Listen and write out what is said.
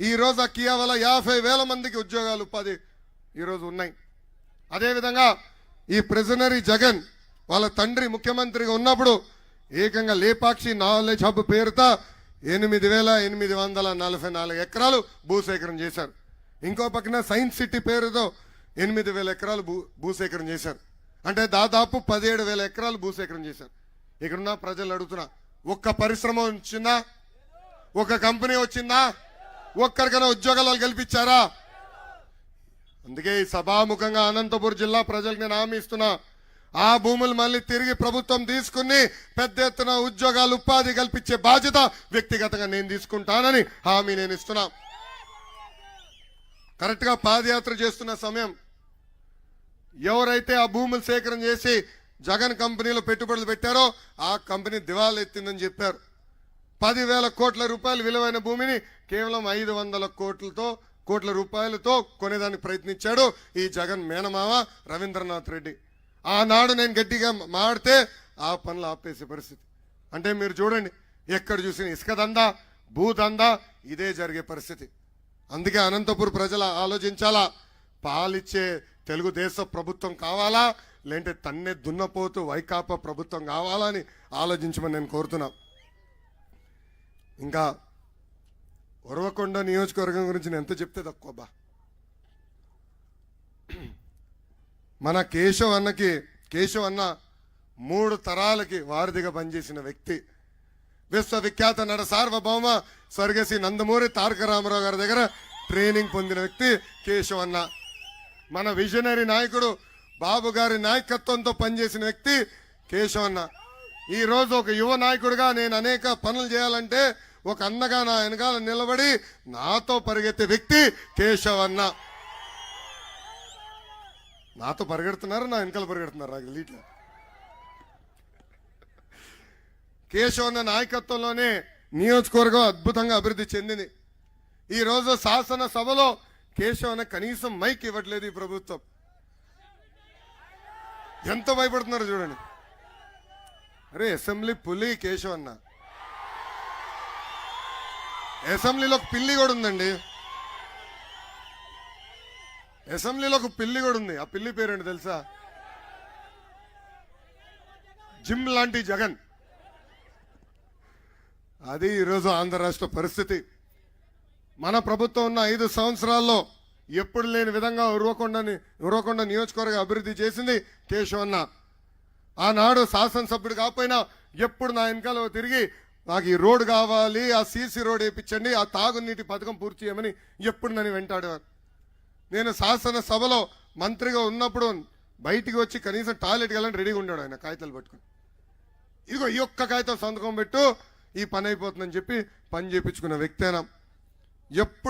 ఈ రోజు ఆ కియా వల్ల 50,000 మందికి ఉద్యోగాలు ఉపాధి ఈరోజు ఉన్నాయి. అదేవిధంగా ఈ ప్రిజనరీ జగన్ వాళ్ళ తండ్రి ముఖ్యమంత్రిగా ఉన్నప్పుడు ఏకంగా లేపాక్షి నాలెడ్జ్ హబ్ పేరుతో 8,844 ఎకరాలు భూసేకరణ చేశారు. ఇంకో పక్కన సైన్స్ సిటీ పేరుతో 8,000 ఎకరాలు భూసేకరణ చేశారు. అంటే దాదాపు 17,000 ఎకరాలు భూసేకరణ చేశారు. ఇక్కడున్న ప్రజలు అడుగుతున్నా, ఒక్క పరిశ్రమ వచ్చిందా? ఒక కంపెనీ వచ్చిందా? ఒక్కరికైనా ఉద్యోగాలు కల్పించారా? అందుకే ఈ సభాముఖంగా అనంతపురం జిల్లా ప్రజలకు నేను హామీ ఇస్తున్నా, ఆ భూములు మళ్ళీ తిరిగి ప్రభుత్వం తీసుకుని పెద్ద ఎత్తున ఉద్యోగాలు ఉపాధి కల్పించే బాధ్యత వ్యక్తిగతంగా నేను తీసుకుంటానని హామీ నేను ఇస్తున్నా. కరెక్ట్ గా పాదయాత్ర చేస్తున్న సమయం ఎవరైతే ఆ భూములు సేకరణ చేసి జగన్ కంపెనీలో పెట్టుబడులు పెట్టారో ఆ కంపెనీ దివాలా ఎత్తిందని చెప్పారు. 10,000 కోట్ల రూపాయలు విలువైన భూమిని కేవలం 500 కోట్ల రూపాయలతో కొనేదానికి ప్రయత్నించాడు ఈ జగన్ మేనమామ రవీంద్రనాథ్ రెడ్డి. ఆనాడు నేను గట్టిగా మాడితే ఆ పనులు ఆపేసే పరిస్థితి. అంటే మీరు చూడండి, ఎక్కడ చూసిన ఇసుక దందా, భూదందా ఇదే జరిగే పరిస్థితి. అందుకే అనంతపురం ప్రజలు ఆలోచించాలా, పాలిచ్చే తెలుగుదేశం ప్రభుత్వం కావాలా, లేదంటే తన్నే దున్నపోతూ వైకాపా ప్రభుత్వం కావాలా అని ఆలోచించమని నేను కోరుతున్నా. ఇంకా ఉరవకొండ నియోజకవర్గం గురించి నేను ఎంత చెప్తే తక్కువ బా. మన కేశవ్ అన్న 3 తరాలకి వారధిగా పనిచేసిన వ్యక్తి. విశ్వవిఖ్యాత నట సార్వభౌమ స్వర్గశ్రీ నందమూరి తారక రామారావు గారి దగ్గర ట్రైనింగ్ పొందిన వ్యక్తి కేశవ్ అన్న. మన విజనరీ నాయకుడు బాబు గారి నాయకత్వంతో పనిచేసిన వ్యక్తి కేశవ్ అన్న. ఈ రోజు ఒక యువ నాయకుడిగా నేను అనేక పనులు చేయాలంటే ఒక అన్నగా నా వెనకాల నిలబడి నాతో పరిగెత్తే వ్యక్తి కేశవ్ అన్న. నాతో పరిగెడుతున్నారు, నా వెనకాల పరిగెడుతున్నారు నాకు లీట్లో. కేశవ్ అన్న నాయకత్వంలోనే నియోజకవర్గం అద్భుతంగా అభివృద్ధి చెందింది. ఈ రోజు శాసన సభలో కేశవ్ అన్న కనీసం మైక్ ఇవ్వట్లేదు ఈ ప్రభుత్వం. ఎంత భయపడుతున్నారు చూడండి. అరే అసెంబ్లీ పులి కేశవ్ అన్న. అసెంబ్లీలో ఒక పిల్లి కూడా ఉందండి. అసెంబ్లీలో ఒక పిల్లి కూడా ఉంది. ఆ పిల్లి పేరేంటి తెలుసా? జిమ్ లాంటి జగన్. అది ఈరోజు ఆంధ్ర రాష్ట్ర పరిస్థితి. మన ప్రభుత్వం ఉన్న 5 సంవత్సరాల్లో ఎప్పుడు లేని విధంగా ఉరవకొండ నియోజకవర్గ అభివృద్ధి చేసింది కేశవ్ అన్న. ఆనాడు శాసనసభ్యుడు కాకపోయినా ఎప్పుడు నా వెనకాల తిరిగి నాకు ఈ రోడ్డు కావాలి, ఆ సీసీ రోడ్ వేయించండి, ఆ తాగునీటి పథకం పూర్తి చేయమని ఎప్పుడు నన్ను వెంటాడేవారు. నేను శాసనసభలో మంత్రిగా ఉన్నప్పుడు బయటికి వచ్చి కనీసం టాయిలెట్కి వెళ్ళని రెడీగా ఉన్నాడు ఆయన కాగితాలు పట్టుకుని. ఇదిగో ఈ ఒక్క కాగితం సంతకం పెట్టు, ఈ పని అయిపోతుందని చెప్పి పని చేయించుకున్న వ్యక్తి అయినా. ఎప్పుడు